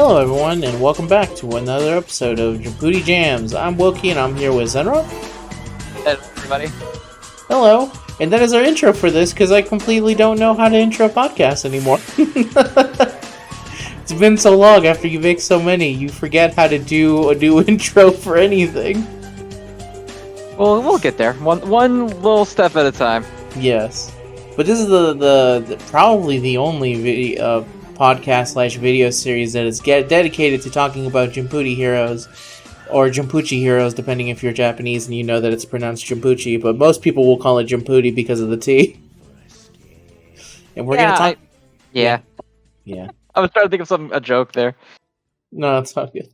Hello everyone, and welcome back to another episode of Jumputi Jams. I'm Wokey, and I'm here with Zenrot. Hello, everybody. Hello, and that is our intro for this, because I completely don't know how to intro podcasts anymore. It's been so long after you make so many, you forget how to do a new intro for anything. Well, we'll get there. One little step at a time. Yes. But this is the probably the only video, podcast / video series that is dedicated to talking about Jumputi heroes, or Jumpuchi heroes, depending if you're Japanese and you know that it's pronounced Jumpuchi, but most people will call it Jumputi because of the T. And we're gonna talk. Yeah. I was trying to think of a joke there. No, it's not good.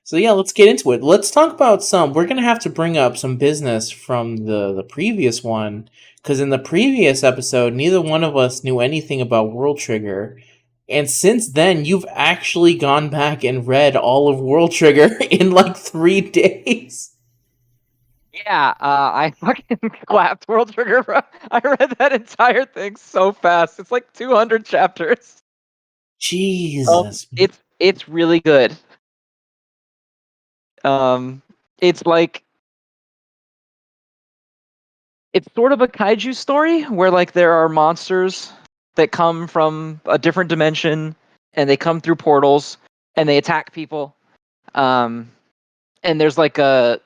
So yeah, let's get into it. Let's talk about we're gonna have to bring up some business from the previous one, because in the previous episode, neither one of us knew anything about World Trigger. And since then, you've actually gone back and read all of World Trigger in like 3 days. Yeah, I fucking clapped World Trigger, bro. I read that entire thing so fast. It's like 200 chapters. Jesus. It's really good. It's like it's sort of a kaiju story where like there are monsters that come from a different dimension and they come through portals and they attack people. And there's like a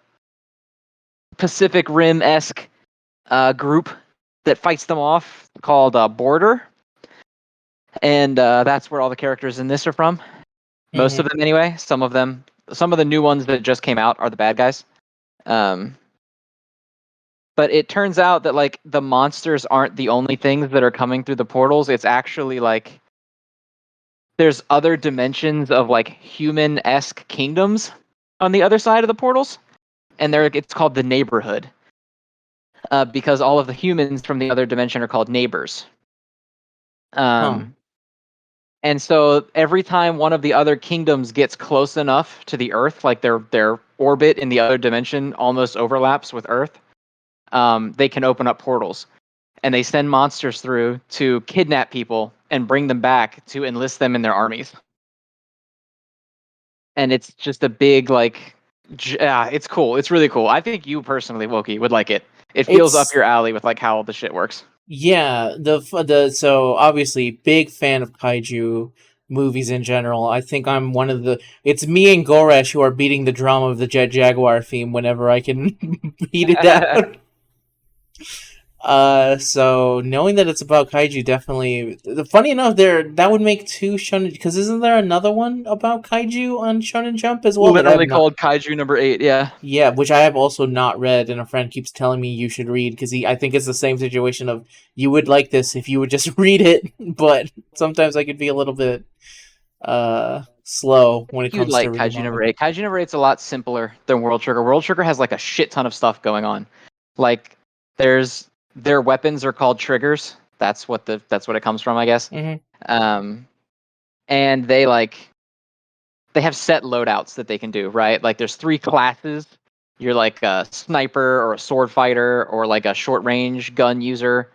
Pacific Rim-esque group that fights them off called Border. And that's where all the characters in this are from. Most of them anyway. Some of the new ones that just came out are the bad guys. But it turns out that like the monsters aren't the only things that are coming through the portals. It's actually like there's other dimensions of like human-esque kingdoms on the other side of the portals, and it's called the neighborhood because all of the humans from the other dimension are called neighbors. And so every time one of the other kingdoms gets close enough to the Earth, like their orbit in the other dimension almost overlaps with Earth, they can open up portals, and they send monsters through to kidnap people and bring them back to enlist them in their armies. And it's just a big it's cool. It's really cool. I think you personally, Wokey, would like it. It feels up your alley with like how all the shit works. Yeah, so obviously big fan of kaiju movies in general. I think I'm one of it's me and Goresh who are beating the drum of the Jet Jaguar theme whenever I can beat it down. So knowing that it's about kaiju, definitely. Funny enough, that would make 2 shonen, because isn't there another one about kaiju on Shonen Jump as well? Literally called Kaiju number 8. Yeah. Yeah, which I have also not read, and a friend keeps telling me you should read, because I think it's the same situation of you would like this if you would just read it, but sometimes I could be a little bit slow when it comes to reading Kaiju number 8. Kaiju number 8's a lot simpler than World Trigger. World Trigger has like a shit ton of stuff going on. Like their weapons are called triggers. That's what it comes from, I guess. Mm-hmm. And they have set loadouts that they can do, right? Like there's 3 classes. You're like a sniper or a sword fighter or like a short range gun user.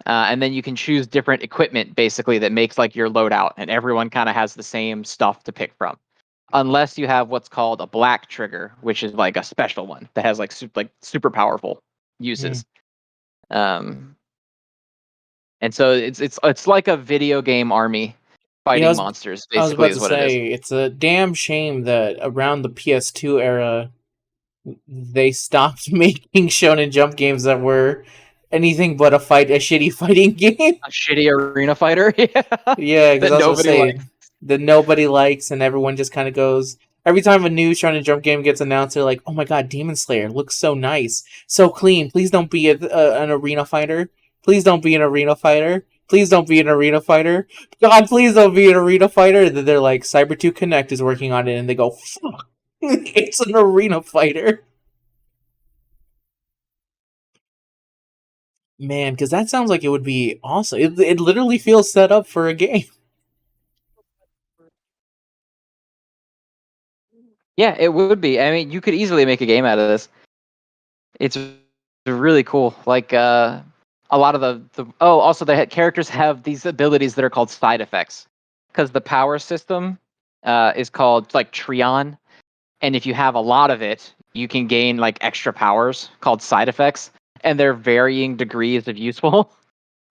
And then you can choose different equipment basically that makes like your loadout, and everyone kind of has the same stuff to pick from. Unless you have what's called a black trigger, which is like a special one that has like super powerful uses. And so it's like a video game army fighting monsters, basically, is what it is. It's a damn shame that around the PS2 era, they stopped making Shonen Jump games that were anything but a shitty fighting game. A shitty arena fighter? Yeah, because that nobody likes, and everyone just kind of goes... Every time a new Shonen Jump game gets announced, they're like, oh my god, Demon Slayer looks so nice, so clean, please don't be an arena fighter. Please don't be an arena fighter. Please don't be an arena fighter. God, please don't be an arena fighter. And then they're like, Cyber 2 Connect is working on it, and they go, fuck, it's an arena fighter. Man, because that sounds like it would be awesome. It literally feels set up for a game. Yeah, it would be. I mean, you could easily make a game out of this. It's really cool. Like a lot of also the characters have these abilities that are called side effects, because the power system is called like Trion, and if you have a lot of it, you can gain like extra powers called side effects, and they're varying degrees of useful.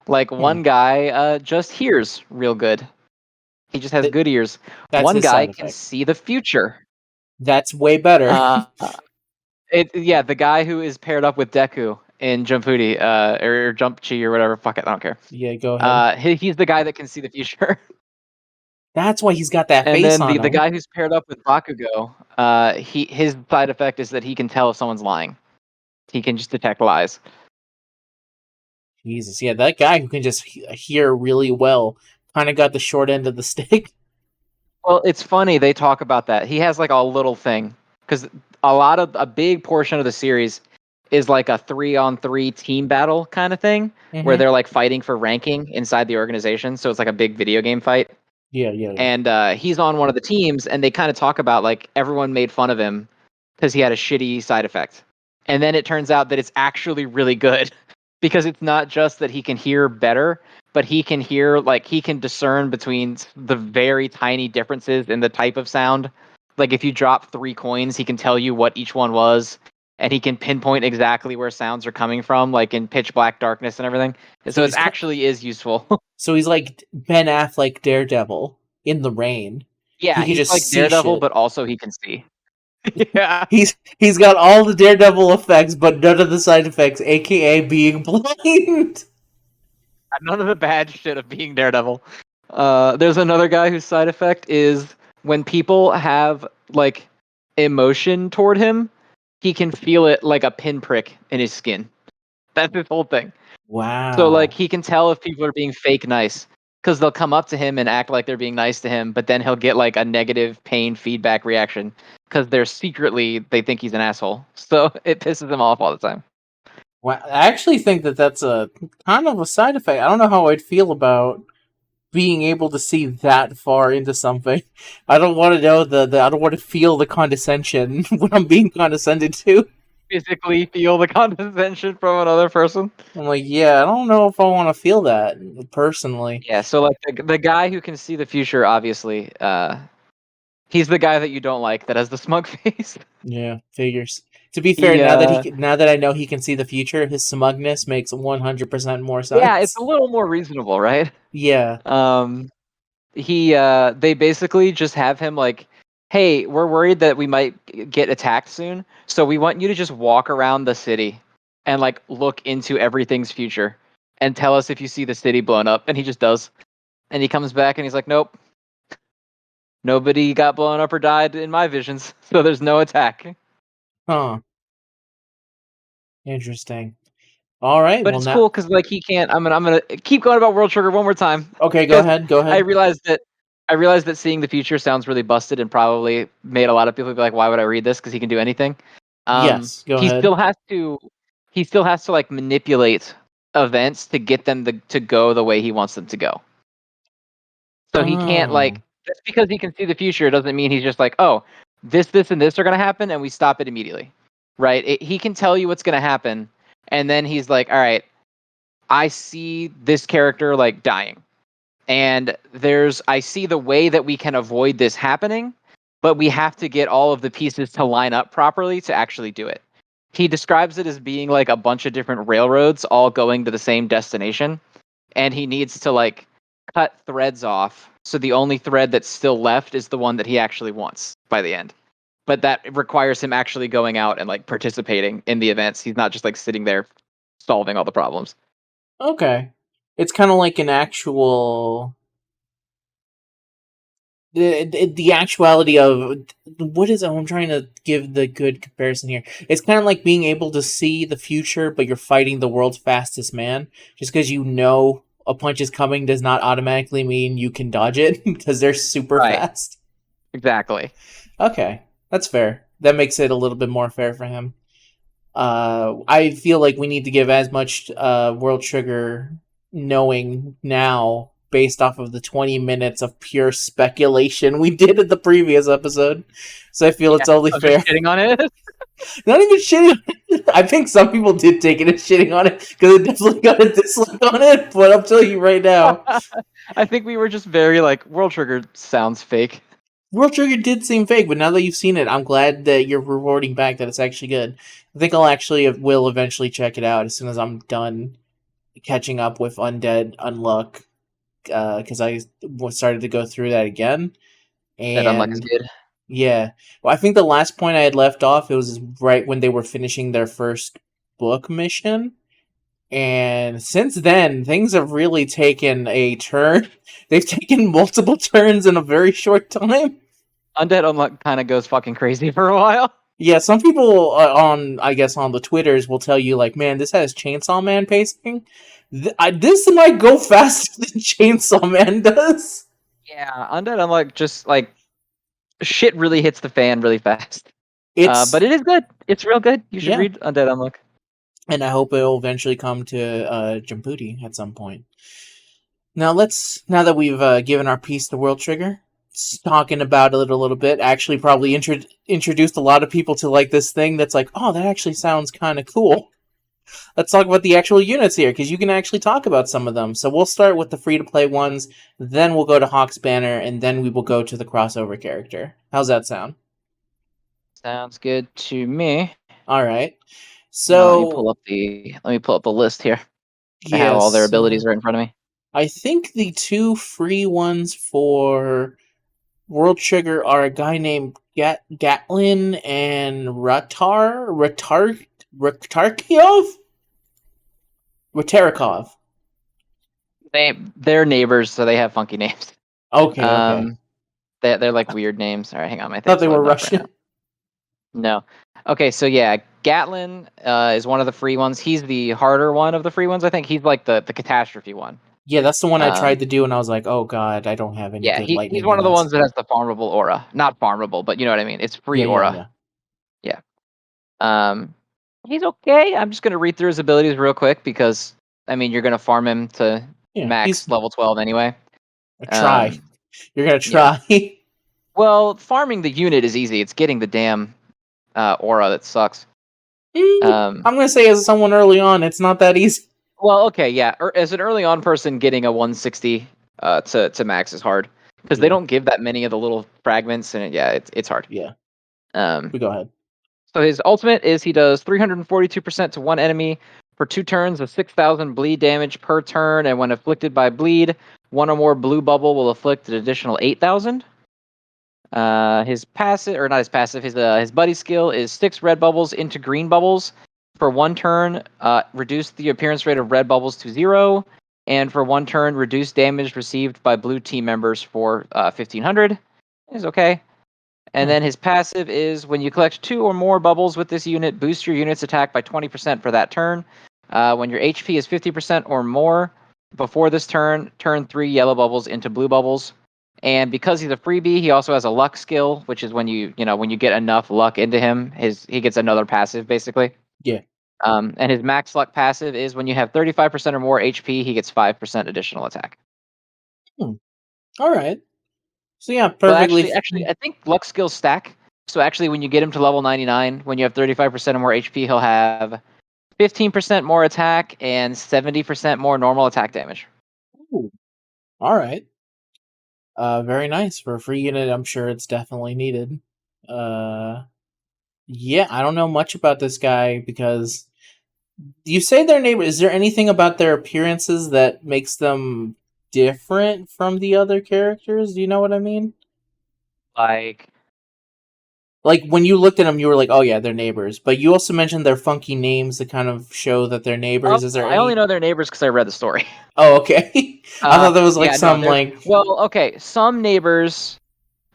Like one guy just hears real good. He just has good ears. That's One his guy side can effect. see the future. That's way better. The guy who is paired up with Deku in Jumputi, or Jumputi or whatever. Fuck it, I don't care. Yeah, go ahead. He's the guy that can see the future. That's why he's got that And face then on the him. guy who's paired up with Bakugo, his side effect is that he can tell if someone's lying. He can just detect lies. Jesus, yeah, that guy who can just hear really well kind of got the short end of the stick. Well, it's funny they talk about that. He has like a little thing because a big portion of the series is like a 3-on-3 team battle kind of thing where they're like fighting for ranking inside the organization. So it's like a big video game fight. Yeah. And he's on one of the teams, and they kind of talk about like everyone made fun of him because he had a shitty side effect. And then it turns out that it's actually really good because it's not just that he can hear better, but he can hear, like, he can discern between the very tiny differences in the type of sound. Like if you drop 3 coins, he can tell you what each one was, and he can pinpoint exactly where sounds are coming from, like in pitch black darkness and everything. So it actually is useful. So he's like Ben Affleck Daredevil in the rain. Yeah, he can he's just like see Daredevil, shit. but also he can see. Yeah. He's got all the Daredevil effects, but none of the side effects, aka being blind. None of the bad shit of being Daredevil. There's another guy whose side effect is when people have like emotion toward him, he can feel it like a pinprick in his skin. That's his whole thing. Wow. So like he can tell if people are being fake nice because they'll come up to him and act like they're being nice to him, but then he'll get like a negative pain feedback reaction because they think he's an asshole. So it pisses him off all the time. Well, I actually think that's a kind of a side effect. I don't know how I'd feel about being able to see that far into something. I don't want to know I don't want to feel the condescension when I'm being condescended to. Physically feel the condescension from another person. I'm like, yeah, I don't know if I want to feel that personally. Yeah, so like the guy who can see the future, obviously, he's the guy that you don't like that has the smug face. Yeah, figures. To be fair, now that I know he can see the future, his smugness makes 100% more sense. Yeah, it's a little more reasonable, right? Yeah. They basically just have him like, hey, we're worried that we might get attacked soon, so we want you to just walk around the city and like look into everything's future and tell us if you see the city blown up. And he just does. And he comes back and he's like, nope, nobody got blown up or died in my visions, so there's no attack. Huh. Interesting. All right. But it's cool because like he can't. I'm gonna keep going about World Trigger one more time. Okay, go ahead. I realized that seeing the future sounds really busted and probably made a lot of people be like, "Why would I read this?" Because he can do anything. Yes, go he ahead. He still has to like manipulate events to get them to go the way he wants them to go. So he can't like just because he can see the future doesn't mean he's just like, "Oh, this, and this are gonna happen," and we stop it immediately, right? He can tell you what's gonna happen, and then he's like, "All right, I see this character like dying. And I see the way that we can avoid this happening, but we have to get all of the pieces to line up properly to actually do it." He describes it as being like a bunch of different railroads all going to the same destination, and he needs to like cut threads off. So the only thread that's still left is the one that he actually wants by the end. But that requires him actually going out and like participating in the events. He's not just like sitting there solving all the problems. Okay. It's kind of like an actual the actuality of what is I'm trying to give the good comparison here. It's kind of like being able to see the future, but you're fighting the world's fastest man. Just because you know a punch is coming does not automatically mean you can dodge it because they're super fast. Exactly. Okay, that's fair. That makes it a little bit more fair for him. I feel like we need to give as much World Trigger knowing now based off of the 20 minutes of pure speculation we did in the previous episode. So I feel it's only fair. Shitting on it? Not even shitting on it. I think some people did take it as shitting on it because it definitely got a dislike on it, but I'll tell you right now. I think we were just very like, World Trigger sounds fake. World Trigger did seem fake, but now that you've seen it, I'm glad that you're reporting back that it's actually good. I think I'll actually will eventually check it out as soon as I'm done catching up with Undead Unluck, because I started to go through that again. That Unluck is And good. yeah, well, I think the last point I had left off, it was right when they were finishing their first book mission. And since then, things have really taken a turn. They've taken multiple turns in a very short time. Undead Unluck kind of goes fucking crazy for a while. Yeah, some people on the Twitters will tell you like, man, this has Chainsaw Man pacing. This might go faster than Chainsaw Man does. Yeah, Undead Unluck just like shit really hits the fan really fast. But it is good. It's real good. You should read Undead Unluck. And I hope it'll eventually come to Jumputi at some point. Now that we've given our piece to World Trigger, talking about it a little bit, actually probably introduced a lot of people to like this thing that's like, oh, that actually sounds kind of cool. Let's talk about the actual units here, because you can actually talk about some of them. So we'll start with the free-to-play ones, then we'll go to Hawk's Banner, and then we will go to the crossover character. How's that sound? Sounds good to me. All right. So let me pull up the list here. I have all their abilities right in front of me. I think the two free ones for World Trigger are a guy named Gatlin and Ratarkov? They're neighbors, so they have funky names. Okay. They're like weird names. All right, hang on. I thought they were Russian. Right no. Okay, so yeah, Gatlin is one of the free ones. He's the harder one of the free ones, I think. He's like the catastrophe one. Yeah, that's the one I tried to do, and I was like, oh god, I don't have any good lightning. He's one of the ones that has the farmable aura. Not farmable, but you know what I mean. It's free aura. Yeah. He's okay. I'm just going to read through his abilities real quick because, I mean, you're going to farm him to max level 12 anyway. Try. You're going to try. Yeah. Well, farming the unit is easy. It's getting the damn aura that sucks. I'm going to say as someone early on, it's not that easy. Well, okay, yeah. As an early on person, getting a 160 to max is hard because they don't give that many of the little fragments, and it's hard. Yeah. We go ahead. So his ultimate is he does 342% to one enemy for 2 turns of 6,000 bleed damage per turn, and when afflicted by bleed, one or more blue bubble will afflict an additional 8,000. His passive, or not his passive, his buddy skill is 6 red bubbles into green bubbles. For 1 turn, reduce the appearance rate of red bubbles to 0, and for 1 turn, reduce damage received by blue team members for 1,500. Is okay. And then his passive is when you collect 2 or more bubbles with this unit, boost your unit's attack by 20% for that turn. When your HP is 50% or more before this turn, turn 3 yellow bubbles into blue bubbles. And because he's a freebie, he also has a luck skill, which is when you get enough luck into him, he gets another passive basically. Yeah. And his max luck passive is when you have 35% or more HP, he gets 5% additional attack. All right. So yeah, perfectly. Well, actually, I think luck skills stack. So actually, when you get him to level 99, when you have 35% or more HP, he'll have 15% more attack and 70% more normal attack damage. Ooh. All right. Very nice for a free unit. I'm sure it's definitely needed. Yeah, I don't know much about this guy because you say their neighbor. Is there anything about their appearances that makes them different from the other characters? Do you know what I mean? Like when you looked at them, you were like, "Oh yeah, they're neighbors." But you also mentioned their funky names that kind of show that they're neighbors. Is there? I only know they're neighbors because I read the story. Oh, okay. I thought there was like Well, okay, some neighbors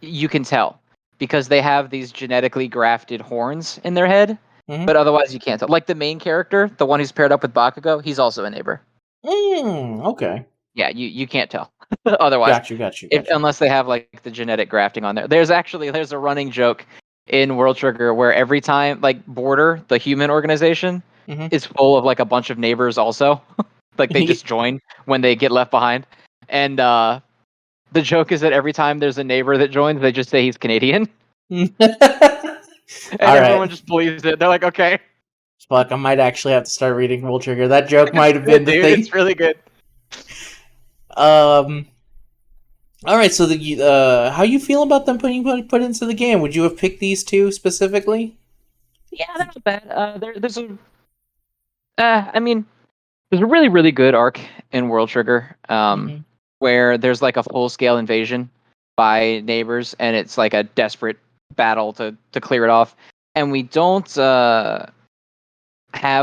you can tell because they have these genetically grafted horns in their head, but otherwise you can't tell. Like the main character, the one who's paired up with Bakugo, he's also a neighbor. Okay. Yeah, you can't tell. Otherwise, got you. Unless they have like the genetic grafting on there. There's a running joke in World Trigger where every time like Border, the human organization, is full of like a bunch of neighbors also. Like they just join when they get left behind. And the joke is that every time there's a neighbor that joins, they just say he's Canadian. And everyone just believes it. They're like, okay. Fuck, I might actually have to start reading World Trigger. That joke might have been the thing. It's really good. All right, so how you feel about them put into the game? Would you have picked these two specifically? Yeah, they're not bad. I mean, there's a really, really good arc in World Trigger, Mm-hmm. where there's like a full scale invasion by neighbors, and it's like a desperate battle to clear it off. And we don't have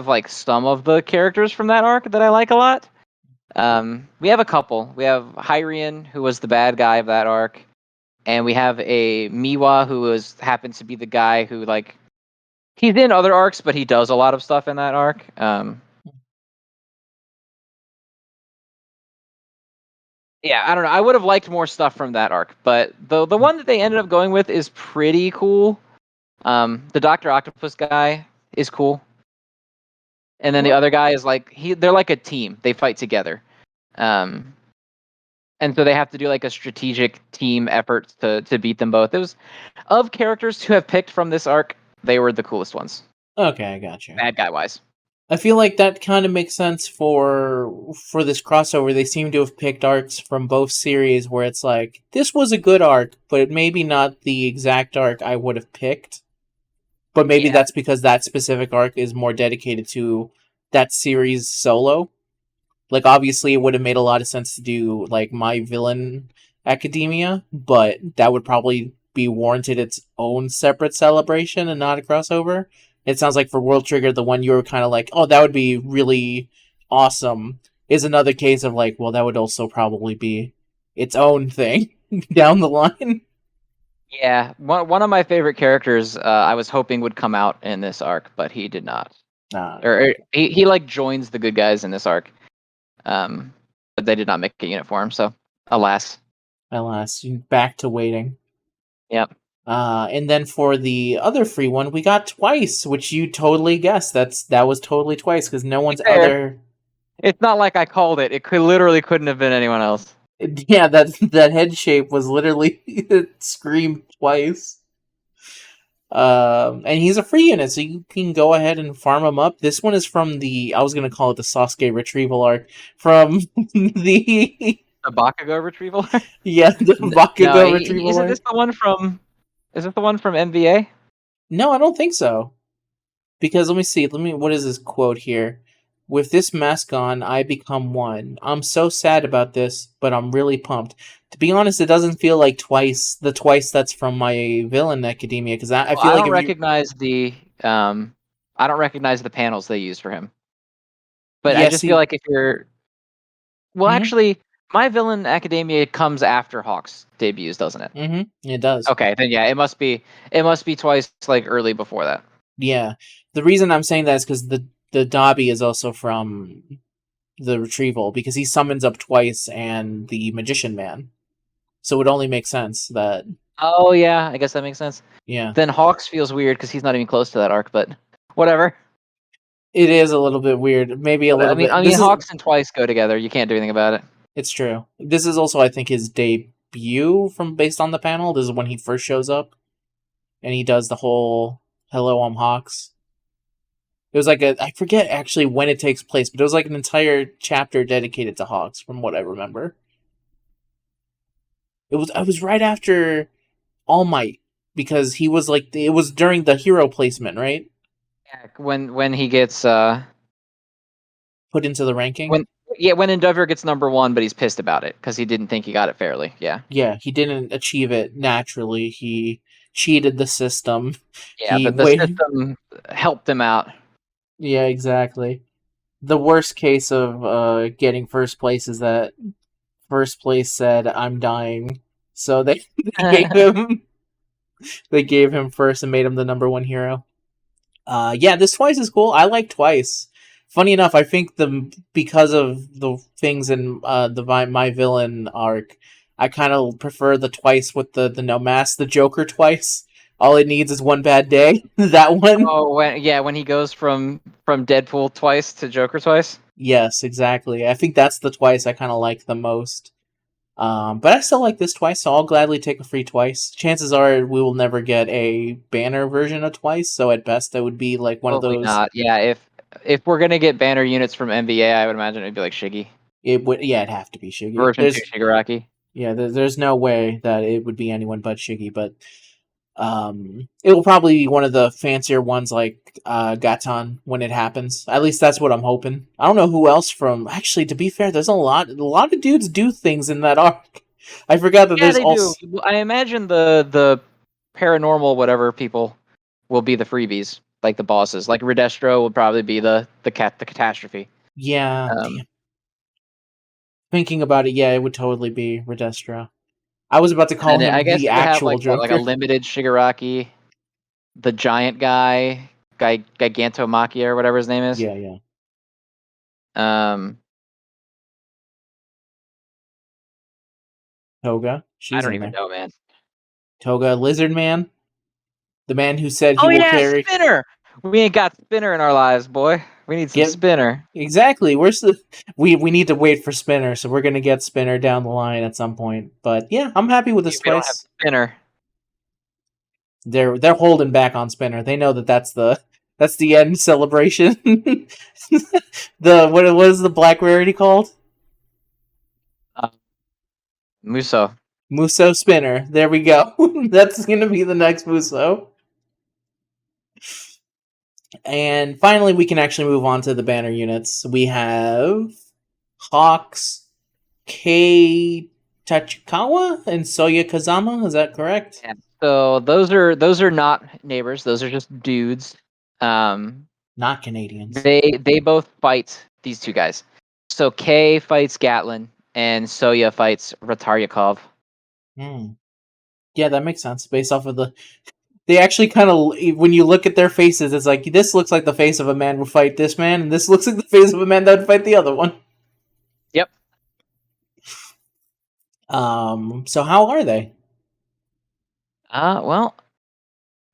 like some of the characters from that arc that I like a lot. We have a couple. We have Hyrian, who was the bad guy of that arc, and we have a Miwa who happens to be the guy who like he's in other arcs, but he does a lot of stuff in that arc. Yeah, I don't know. I would have liked more stuff from that arc, but the one that they ended up going with is pretty cool. The Doctor Octopus guy is cool, and then the What? other guy is like they're like a team. They fight together, um, and so they have to do like a strategic team effort to beat them both. It was of characters to have picked from this arc, they were the coolest ones, Okay, I got you. bad guy wise. I feel like that kind of makes sense for this crossover. They seem to have picked arcs from both series where it's like this was a good arc, but maybe not the exact arc I would have picked. But maybe Yeah, that's because that specific arc is more dedicated to that series solo. Like obviously it would have made a lot of sense to do like My Villain Academia, but that would probably be warranted its own separate celebration and not a crossover. It sounds like for World Trigger, the one you were kind of like, oh, that would be really awesome, is another case of like, well, that would also probably be its own thing down the line. yeah. One of my favorite characters, I was hoping would come out in this arc, but he did not. Or he like joins the good guys in this arc, but they did not make a unit for him. So, alas. Alas, back to waiting. Yep. And then for the other free one, we got Twice, which you totally guessed. That was totally Twice because no one's Fair. other. It's not like I called it. It literally couldn't have been anyone else. Yeah, that head shape was literally it screamed Twice. And he's a free unit, so you can go ahead and farm him up. This one is from I was gonna call it the Sasuke retrieval arc from the The Bakugo retrieval. yeah the No, Bakugo retrieval isn't arc. this the one from? Is this the one from MVA? No, I don't think so. Because let me see. What is this quote here? With this mask on, I become one. I'm so sad about this, but I'm really pumped. To be honest, it doesn't feel like the Twice that's from My Villain Academia, because I Well, feel like if you. I don't recognize the panels they used for him. But I Yeah, just feel see. like if you're well, Mm actually, My Villain Academia comes after Hawk's debuts, doesn't it? hmm. Mm hmm. It does. Okay, then yeah, it must be Twice like early before that. Yeah. The reason I'm saying that is because the Dobby is also from the Retrieval, because he summons up Twice and the Magician Man. So it only makes sense that. Oh yeah, I guess that makes sense. Yeah. Then Hawks feels weird because he's not even close to that arc, but whatever. It is a little bit weird. Maybe a I little mean, bit. I mean, Hawks and Twice go together. You can't do anything about it. It's true. This is also, I think, his debut from based on the panel. This is when he first shows up, and he does the whole "Hello, I'm Hawks." It was like I forget actually when it takes place, but it was like an entire chapter dedicated to Hawks, from what I remember. I was right after All Might because he was like it was during the hero placement, right? Yeah, when he gets Put into the ranking. when yeah when Endeavor gets number one, but he's pissed about it because he didn't think he got it fairly. Yeah, Yeah, he didn't achieve it naturally. He cheated the system. yeah. He The waited. system helped him out. Yeah, exactly. The worst case of getting first place is that first place said I'm dying, so they gave him they gave him first and made him the number one hero. Yeah, this Twice is cool. I like Twice. Funny enough, I think because of the things in the My Villain arc, I kind of prefer the Twice with the no mask, the Joker Twice. All it needs is one bad day. That one. Oh, when he goes from Deadpool twice to Joker twice. Yes, exactly. I think that's the Twice I kind of like the most. But I still like this Twice, so I'll gladly take a free Twice. Chances are we will never get a banner version of Twice, so at best it would be like one of Probably those. not. Yeah, if we're gonna get banner units from NBA, I would imagine it'd be like Shiggy It would, yeah, it'd have to be Shiggy. version two Shigaraki. Yeah, there's no way that it would be anyone but Shiggy, but it will probably be one of the fancier ones like Gaton when it happens. At least that's what I'm hoping. I don't know who else from. Actually, to be fair, there's a lot of dudes do things in that arc. I forgot that Yeah, there's they do. also. I imagine the paranormal whatever people will be the freebies, like the bosses. Like Redestro will probably be the catastrophe. Yeah, damn. Thinking about it, yeah, it would totally be Redestra. I was about to call And then I him guess the you would have actual like what, like a Joker. limited Shigaraki, the giant guy, Gigantomachia or whatever his name is. Yeah, yeah. Um, Toga, I she's don't in even there. know, man. Toga, Lizard Man, the man who said he Oh will yeah, carry. Spinner. We ain't got Spinner in our lives, boy. We need some Get Spinner. exactly. We need to wait for Spinner, so we're gonna get Spinner down the line at some point. But yeah, I'm happy with this We don't have place. Spinner. They're holding back on Spinner. They know that that's the end celebration. The what was the black rarity called? Muso. Muso Spinner. There we go. That's gonna be the next Muso. And finally, we can actually move on to the banner units. We have Hawks, Kei Tachikawa, and Soya Kazama. Is that correct? Yeah. So those are not neighbors. Those are just dudes. Um, Not Canadians. they both fight these two guys. So Kay fights Gatlin and Soya fights Rataryakov. Hmm. Yeah, that makes sense based off of the. They actually kind of, when you look at their faces, it's like this looks like the face of a man would fight this man, and this looks like the face of a man that would fight the other one. Yep. So how are they? Well,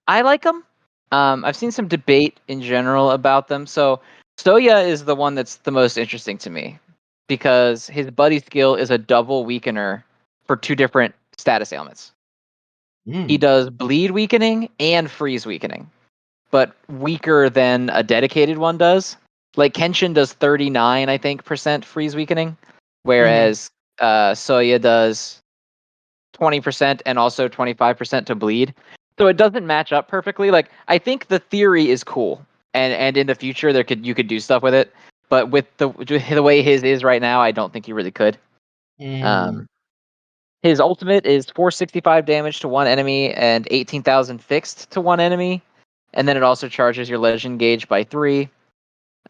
I like them. I've seen some debate in general about them. So Soya is the one that's the most interesting to me because his buddy skill is a double weakener for two different status ailments. He Mm. does bleed weakening and freeze weakening, but weaker than a dedicated one does. Like Kenshin does 39, I think, percent freeze weakening, Mm-hmm. whereas Soya does 20% and also 25% to bleed. So it doesn't match up perfectly. Like I think the theory is cool, and in the future you could do stuff with it. But with the way his is right now, I don't think you really could. Mm. Um, his ultimate is 465 damage to one enemy and 18,000 fixed to one enemy, and then it also charges your legend gauge by 3.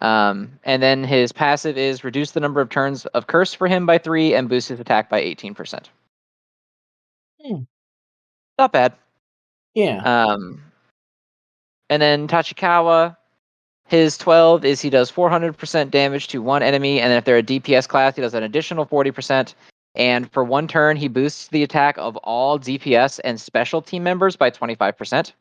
And then his passive is reduce the number of turns of curse for him by 3 and boost his attack by 18%. Mm. Not bad. Yeah. Um, and then Tachikawa, his 12 is he does 400% damage to one enemy, and then if they're a DPS class, he does an additional 40%. And for one turn, he boosts the attack of all DPS and special team members by 25%.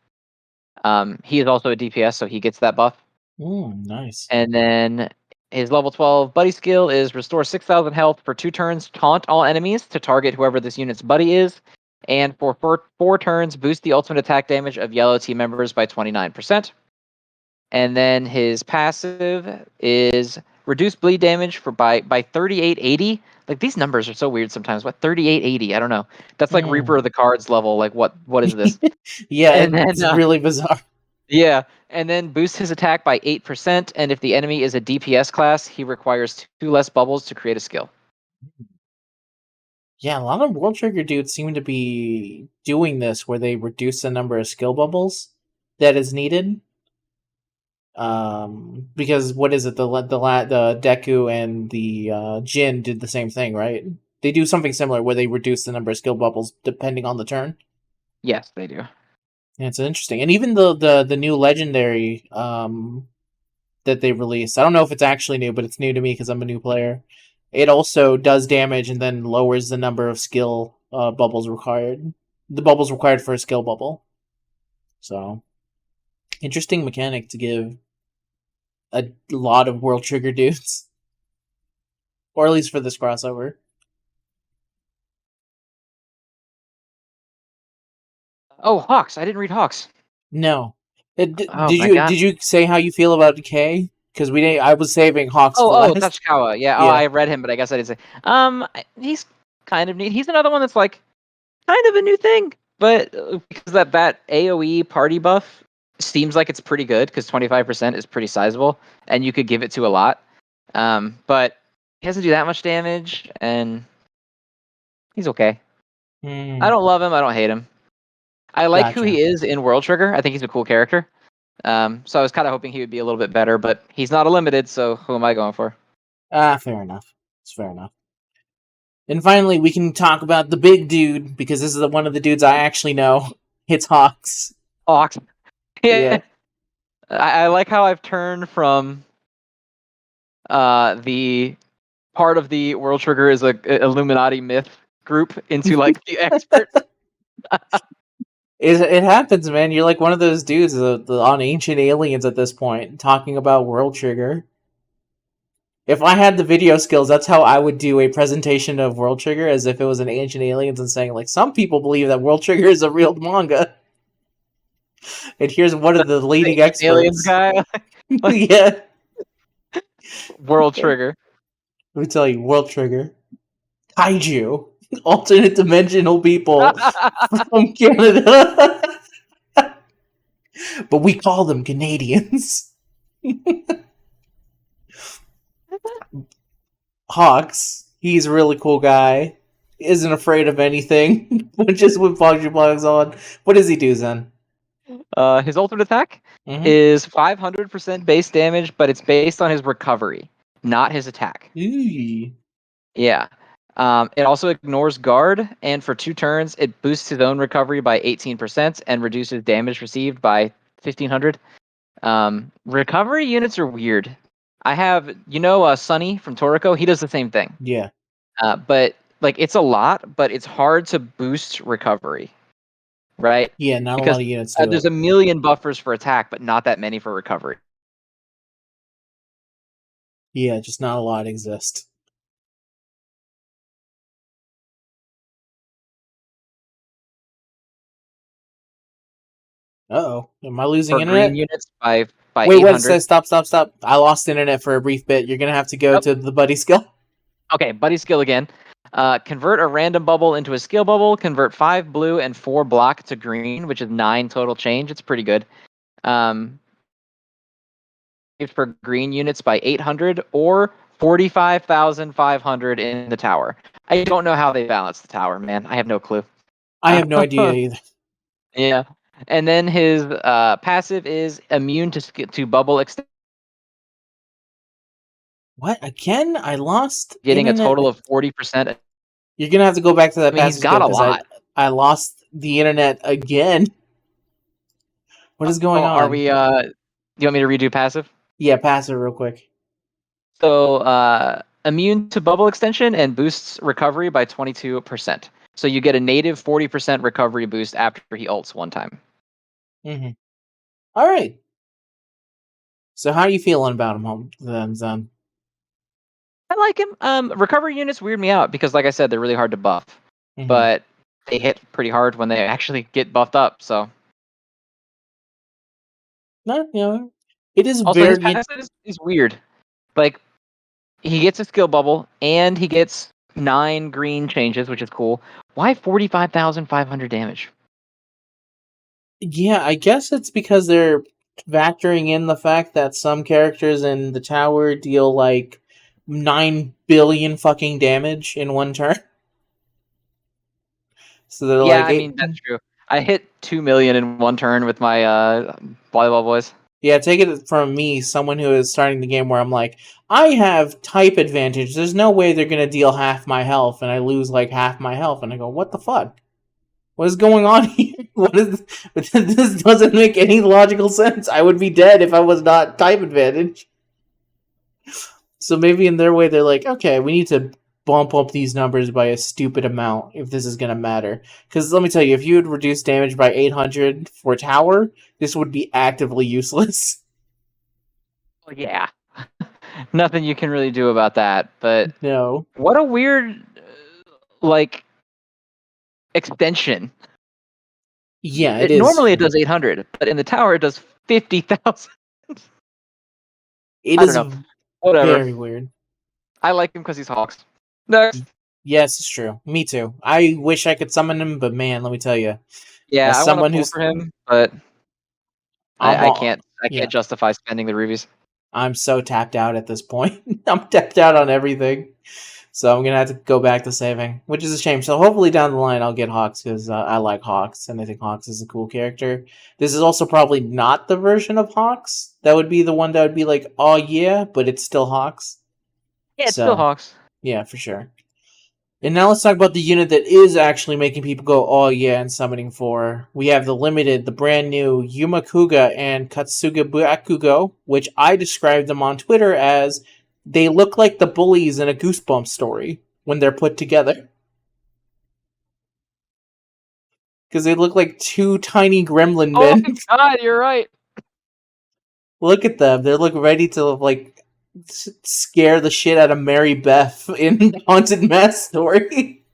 He is also a DPS, so he gets that buff. Nice. And then his level 12 buddy skill is restore 6,000 health for 2 turns, taunt all enemies to target whoever this unit's buddy is. And for 4 turns, boost the ultimate attack damage of yellow team members by 29%. And then his passive is reduce bleed damage by 3880. Like these numbers are so weird sometimes. What 3880? I don't know. That's like Reaper Mm. of the Cards level. Like what is this? Yeah, And then it's really bizarre. yeah, and then boost his attack by 8%, and if the enemy is a DPS class, he requires 2 less bubbles to create a skill. Yeah, a lot of World Trigger dudes seem to be doing this where they reduce the number of skill bubbles that is needed. Because what is it? The Deku and the Jin did the same thing, right? They do something similar where they reduce the number of skill bubbles depending on the turn. Yes, they do. Yeah, it's interesting, and even the new legendary that they released. I don't know if it's actually new, but it's new to me because I'm a new player. It also does damage and then lowers the number of skill bubbles required. The bubbles required for a skill bubble. So interesting mechanic to give a lot of World Trigger dudes, or at least for this crossover. Oh, Hawks! I didn't read Hawks. No, Oh my god. did you say how you feel about Decay? Because we didn't, I was saving Hawks for Oh, last. Tachikawa. Yeah. Oh, Yeah. I read him, but I guess I didn't say. He's kind of neat. He's another one that's like kind of a new thing, but because that AoE party buff seems like it's pretty good because 25% is pretty sizable, and you could give it to a lot. But he doesn't do that much damage, and he's okay. I don't love him. I don't hate him. I like who he is in World Trigger. I think he's a cool character. So I was kind of hoping he would be a little bit better, but he's not a limited, so who am I going for? Fair enough. It's fair enough. And finally, we can talk about the big dude, because this is one of the dudes I actually know. It's Hawks. Hawks. Yeah. I like how I've turned from the part of the World Trigger is a Illuminati myth group into like the expert. It happens, man. You're like one of those dudes on Ancient Aliens at this point, talking about World Trigger. If I had the video skills, that's how I would do a presentation of World Trigger, as if it was an Ancient Aliens, and saying, like, some people believe that World Trigger is a real manga. And here's one of the leading experts. Aliens guy. Yeah. World Trigger. Let me tell you, World Trigger. Kaiju. Alternate dimensional people from Canada. But we call them Canadians. Hawks. He's a really cool guy. Isn't afraid of anything. Just with Poggy Plugs on. What does he do, Zen? His ultimate attack is 500% base damage, but it's based on his recovery, not his attack. Ooh. Yeah. It also ignores guard, and for 2 turns, it boosts his own recovery by 18% and reduces damage received by 1,500. Recovery units are weird. I have, Sunny from Toriko. He does the same thing. Yeah. But like it's a lot, but it's hard to boost recovery, right? Yeah, not a lot of units do there's a million buffers for attack, but not that many for recovery. Yeah, just not a lot exist. Uh-oh. Am I losing internet? Green units by Wait, 800. Stop. I lost internet for a brief bit. You're going to have to go to the buddy skill. Okay, buddy skill again. Convert a random bubble into a skill bubble. Convert 5 blue and 4 black to green, which is 9 total change. It's pretty good. For green units by 800 or 45,500 in the tower. I don't know how they balance the tower, man. I have no clue. I have no idea either. Yeah. And then his passive is immune to bubble extension. What? Again? I lost Getting internet. A total of 40%. You're going to have to go back to that passive he's got a lot. I lost the internet again. What is going on? Are we... do you want me to redo passive? Yeah, passive real quick. So, immune to bubble extension and boosts recovery by 22%. So you get a native 40% recovery boost after he ults one time. All right. So how are you feeling about him, Zen? I like him. Recovery units weird me out because, like I said, they're really hard to buff. But they hit pretty hard when they actually get buffed up, so... No, it is also, very... his passive is weird. Like, he gets a skill bubble, and he gets 9 green changes, which is cool. Why 45,500 damage? Yeah, I guess it's because they're factoring in the fact that some characters in the tower deal, like, 9 billion fucking damage in one turn. So they're like... I mean, that's true. I hit 2 million in one turn with my volleyball boys. Yeah, take it from me, someone who is starting the game where I'm like, I have type advantage. There's no way they're going to deal half my health, and I lose like half my health. And I go, what the fuck? What is going on here? This doesn't make any logical sense. I would be dead if I was not type advantage. So maybe in their way, they're like, okay, we need to bump up these numbers by a stupid amount if this is going to matter. Because let me tell you, if you would reduce damage by 800 for tower, this would be actively useless. Yeah. Nothing you can really do about that, but... No. What a weird, extension. Yeah, it is. Normally it does 800, but in the tower it does 50,000. It is Whatever. Very weird. I like him because he's Hawks. Next. Yes, it's true. Me too. I wish I could summon him, but man, let me tell you, Yeah, as I want to someone pull who's for him, but I'm all, I yeah, can't justify spending the rubies. I'm so tapped out at this point. I'm tapped out on everything. So I'm gonna have to go back to saving, which is a shame. So hopefully down the line I'll get Hawks because I like Hawks and I think Hawks is a cool character. This is also probably not the version of Hawks that would be the one that would be like, oh yeah, but it's still Hawks. Yeah, it's still So Hawks. yeah, for sure. And now let's talk about the unit that is actually making people go, oh yeah, and summoning for. We have the limited, the brand new Yumakuga and Katsuga Bakugo, which I described them on Twitter as they look like the bullies in a Goosebumps story when they're put together. Because they look like two tiny gremlin Oh men. my god, you're right. Look at them. They look ready to, like, scare the shit out of Mary Beth in Haunted Mass story.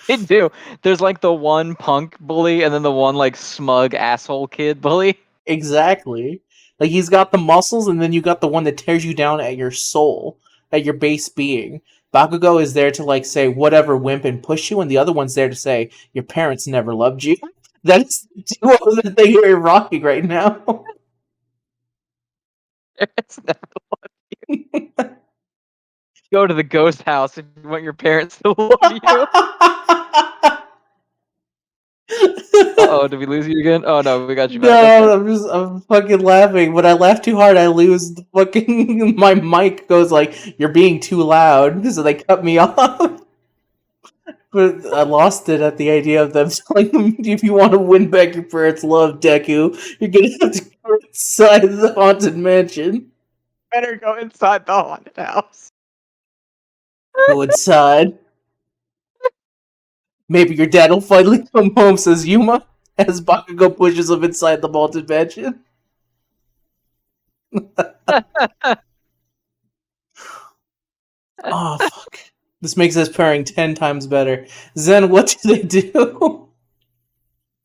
They do. There's like the one punk bully and then the one like smug asshole kid bully. Exactly. Like, he's got the muscles, and then you got the one that tears you down at your soul, at your base being. Bakugo is there to, like, say, whatever, wimp, and push you, and the other one's there to say, your parents never loved you. That's the duo that they are rocking right now. It's never go to the ghost house if you want your parents to love you. Uh-oh, did we lose you again? Oh no, we got you back. Okay. No, I'm fucking laughing. When I laugh too hard, I lose the fucking, my mic goes like, you're being too loud, so they cut me off. But I lost it at the idea of them telling them, if you want to win back your parents' love, Deku, you're gonna have to go inside the haunted mansion. Better go inside the haunted house. Go inside. Maybe your dad will finally come home, says Yuma, as Bakugo pushes him inside the haunted mansion. Oh, fuck. This makes this pairing 10 times better. Zen, what do they do?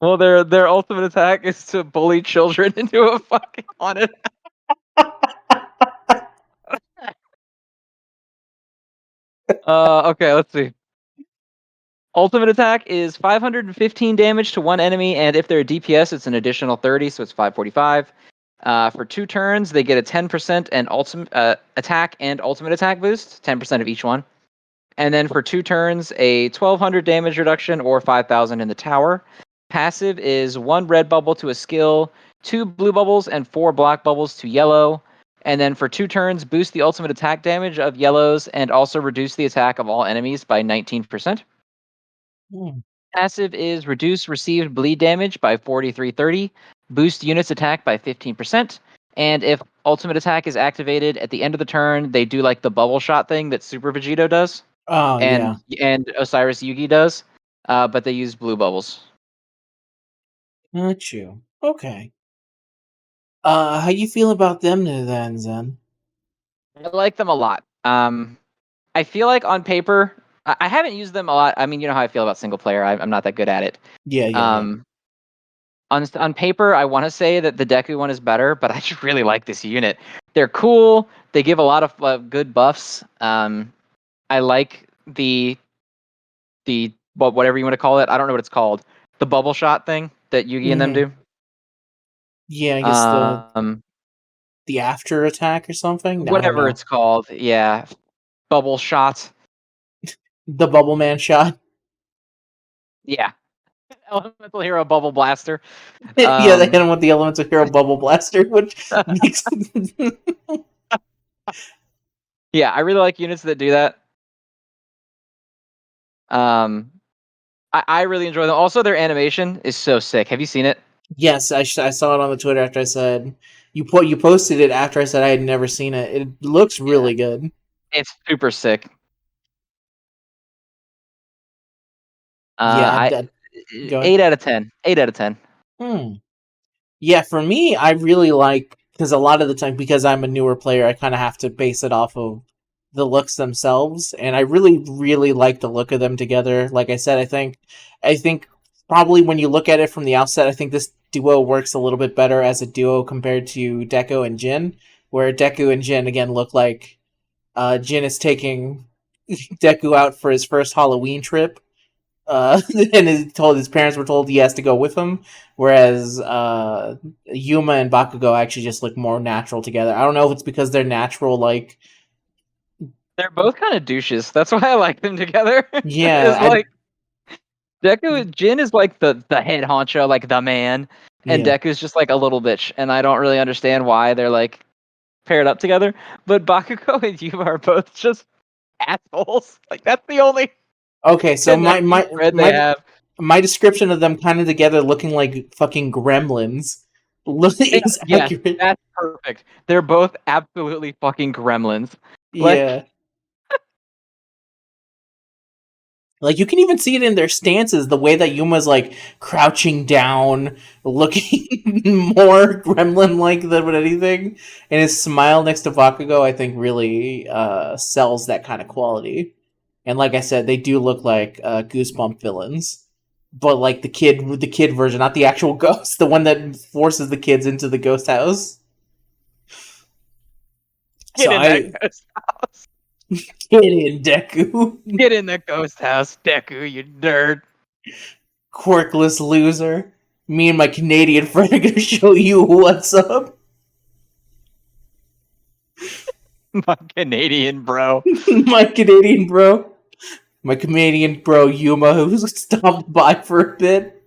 Well, their ultimate attack is to bully children into a fucking haunted. Okay, let's see. Ultimate attack is 515 damage to one enemy, and if they're a DPS, it's an additional 30, so it's 545. For 2 turns, they get a 10% and ultimate attack and ultimate attack boost, 10% of each one. And then for 2 turns, a 1200 damage reduction or 5000 in the tower. Passive is 1 red bubble to a skill, 2 blue bubbles, and 4 black bubbles to yellow. And then for 2 turns, boost the ultimate attack damage of yellows and also reduce the attack of all enemies by 19%. Passive is reduce received bleed damage by 4330, boost units attack by 15%, and if ultimate attack is activated at the end of the turn, they do like the bubble shot thing that Super Vegito does, Oh, yeah. and Osiris Yugi does, but they use blue bubbles. Not you. Okay. How you feel about them then, Zen? I like them a lot. I feel like on paper, I haven't used them a lot. I mean, you know how I feel about single player. I'm not that good at it. Yeah. On paper, I want to say that the Deku one is better, but I just really like this unit. They're cool. They give a lot of good buffs. I like the whatever you want to call it. I don't know what it's called. The bubble shot thing that Yugi and them Mm-hmm. do. Yeah, I guess the after attack or something? I don't Whatever know. it's called. Yeah, bubble shot. The Bubble Man shot. Yeah, elemental hero bubble blaster. Yeah, they hit him with the Elements of Hero Bubble Blaster, which makes... Yeah, I really like units that do that. I really enjoy them. Also, their animation is so sick. Have you seen it? Yes, I saw it on the Twitter after I said... You posted it after I said I had never seen it. It looks really good. It's super sick. Yeah, I go ahead. 8 out of 10. 8 out of 10. Yeah, for me, I really like... Because a lot of the time, because I'm a newer player, I kind of have to base it off of the looks themselves, and I really, really like the look of them together. Like I said, I think probably when you look at it from the outset, I think this duo works a little bit better as a duo compared to Deku and Jin, where Deku and Jin again look like Jin is taking Deku out for his first Halloween trip. And his parents were told he has to go with him, whereas Yuma and Bakugo actually just look more natural together. I don't know if it's because they're natural, like They're both kind of douches. That's why I like them together. Is yeah, like Jin is like the head honcho, like the man, and yeah. Deku's just like a little bitch, and I don't really understand why they're like paired up together. But Bakugo and Yuma are both just assholes. Like that's the only Okay, so connecting thread they have. my description of them kind of together looking like fucking gremlins is Yes, accurate. that's perfect. They're both absolutely fucking gremlins. Like Yeah. Like you can even see it in their stances, the way that Yuma's like crouching down, looking more gremlin like than anything, and his smile next to Bakugo, I think, really sells that kind of quality. And like I said, they do look like Goosebump villains, but like the kid version, not the actual ghost, the one that forces the kids into the ghost house. So get in that I ghost house. get in Deku, Get in the ghost house, Deku, you nerd. quirkless loser. Me and my Canadian friend are gonna show you what's up. My Canadian bro. My Canadian bro. My Canadian bro Yuma, who stopped by for a bit.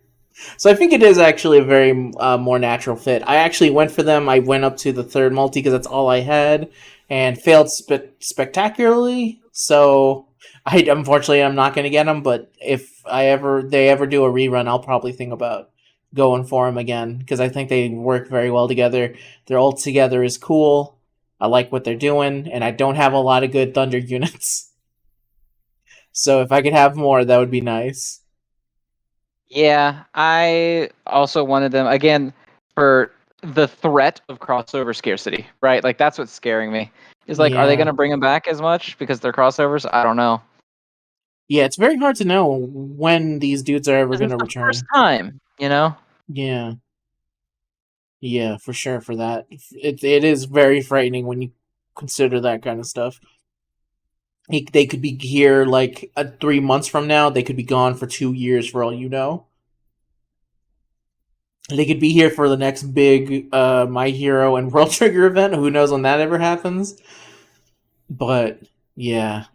So I think it is actually a very more natural fit. I actually went for them. I went up to the third multi because that's all I had, and failed spectacularly. So I unfortunately I'm not going to get them. But if they ever do a rerun, I'll probably think about going for them again because I think they work very well together. Their ult together is cool. I like what they're doing, and I don't have a lot of good Thunder units. So if I could have more, that would be nice. Yeah, I also wanted them again for the threat of crossover scarcity, right? Like that's what's scaring me. Is like, are they going Yeah. to bring them back as much because they're crossovers? I don't know. Yeah, it's very hard to know when these dudes are ever 'Cause going it's to the first return. time, you know. Yeah. Yeah, for sure for that. It is very frightening when you consider that kind of stuff. They could be here like 3 months from now. They could be gone for 2 years for all you know. They could be here for the next big My Hero and World Trigger event. Who knows when that ever happens? But yeah,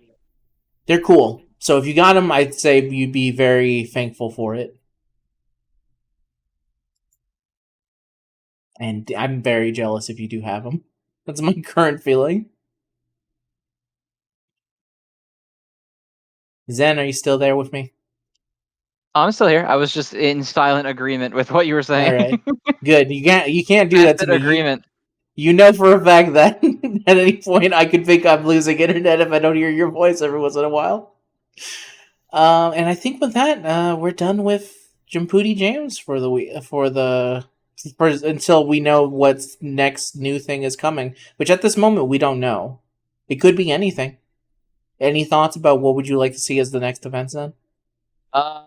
they're cool. So if you got them, I'd say you'd be very thankful for it. And I'm very jealous if you do have them. That's my current feeling. Zen, are you still there with me? I'm still here. I was just in silent agreement with what you were All saying. right, good. You can't do that to Tacit me. agreement. You know for a fact that at any point I could think I'm losing internet if I don't hear your voice every once in a while. And I think with that, we're done with Jumputi Jams for the week until we know what's next new thing is coming, which at this moment we don't know. It could be anything. Any thoughts about what would you like to see as the next events then? Uh,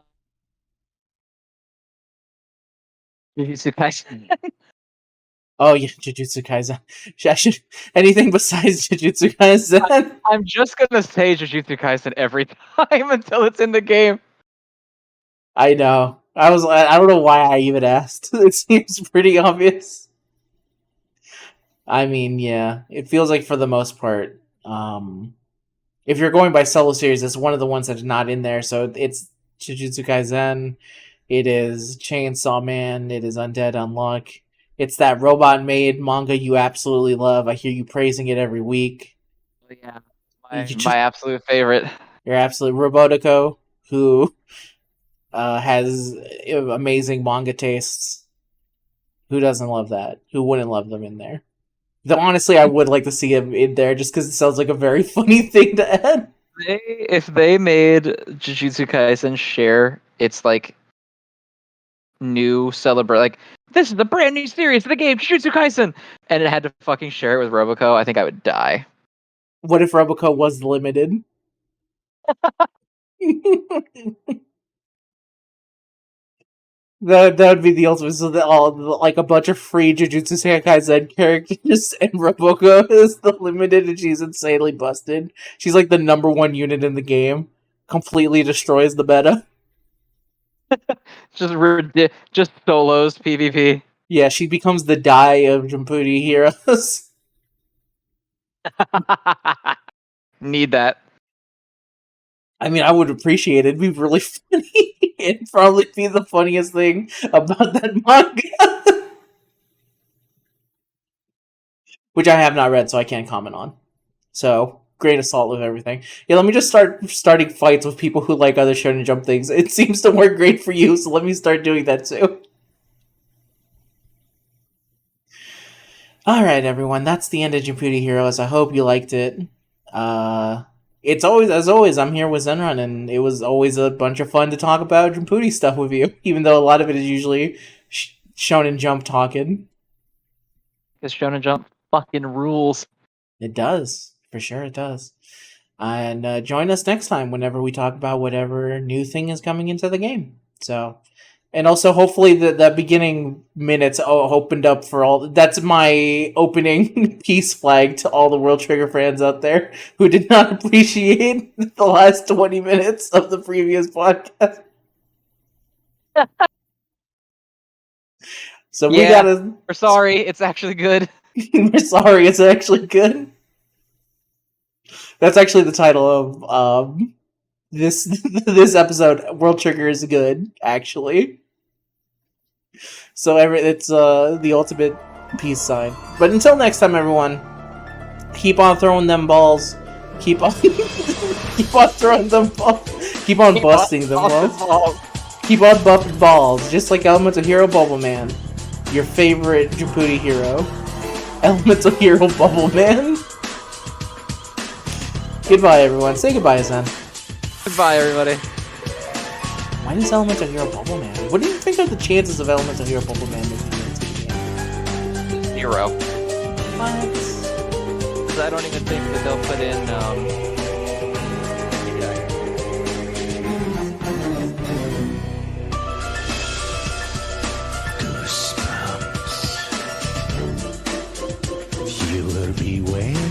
Jujutsu Kaisen. Oh yeah, Jujutsu Kaisen. I should anything besides Jujutsu Kaisen. I'm just gonna say Jujutsu Kaisen every time until it's in the game. I know. I don't know why I even asked. It seems pretty obvious. I mean, yeah, it feels like for the most part, if you're going by solo series, it's one of the ones that's not in there. So it's Jujutsu Kaisen, it is Chainsaw Man, it is Undead Unluck. It's that robot made manga you absolutely love. I hear you praising it every week. Yeah, You my just absolute favorite. you're absolutely Robotico, who has amazing manga tastes. Who doesn't love that? Who wouldn't love them in there? Though honestly, I would like to see him in there just because it sounds like a very funny thing to add. If they made Jujutsu Kaisen share its like new celebrate, like this is the brand new series of the game Jujutsu Kaisen, and it had to fucking share it with Roboco, I think I would die. What if Roboco was limited? That would be the ultimate. So that all like a bunch of free Jujutsu Kaisen characters, and Roboco is the limited, and she's insanely busted. She's like the number one unit in the game. Completely destroys the meta. Just solos PvP. Yeah, she becomes the Dai of Jumputi heroes. Need that. I mean, I would appreciate it. It'd be really funny. It'd probably be the funniest thing about that manga. Which I have not read, so I can't comment on. So, grain of salt with everything. Yeah, let me just starting fights with people who like other Shonen Jump things. It seems to work great for you, so let me start doing that too. Alright, everyone, that's the end of Jumputi Heroes. I hope you liked it. It's always, as always, I'm here with Zenrot, and it was always a bunch of fun to talk about Jumputi stuff with you, even though a lot of it is usually Shonen Jump talking. Because Shonen Jump fucking rules. It does. For sure it does. And join us next time whenever we talk about whatever new thing is coming into the game. So, and also hopefully that beginning minutes opened up for all. That's my opening peace flag to all the World Trigger fans out there who did not appreciate the last 20 minutes of the previous podcast. So we're sorry, it's actually good. We're sorry, it's actually good. That's actually the title of this episode. World Trigger is good, actually. So it's the ultimate peace sign. But until next time, everyone, keep on throwing them balls. Keep on keep on throwing them balls. Keep on busting them balls. Keep on bumping balls, just like Elemental Hero Bubble Man, your favorite Jumputi hero. Elemental Hero Bubble Man. Goodbye, everyone. Say goodbye, Zen. Goodbye, everybody. Why does Elemental Hero Bubble Man? What do you think are the chances of Elemental Hero Bubble Man making it into the game? 0. What? Because I don't even think that they'll put in, Goosebumps. Viewer beware.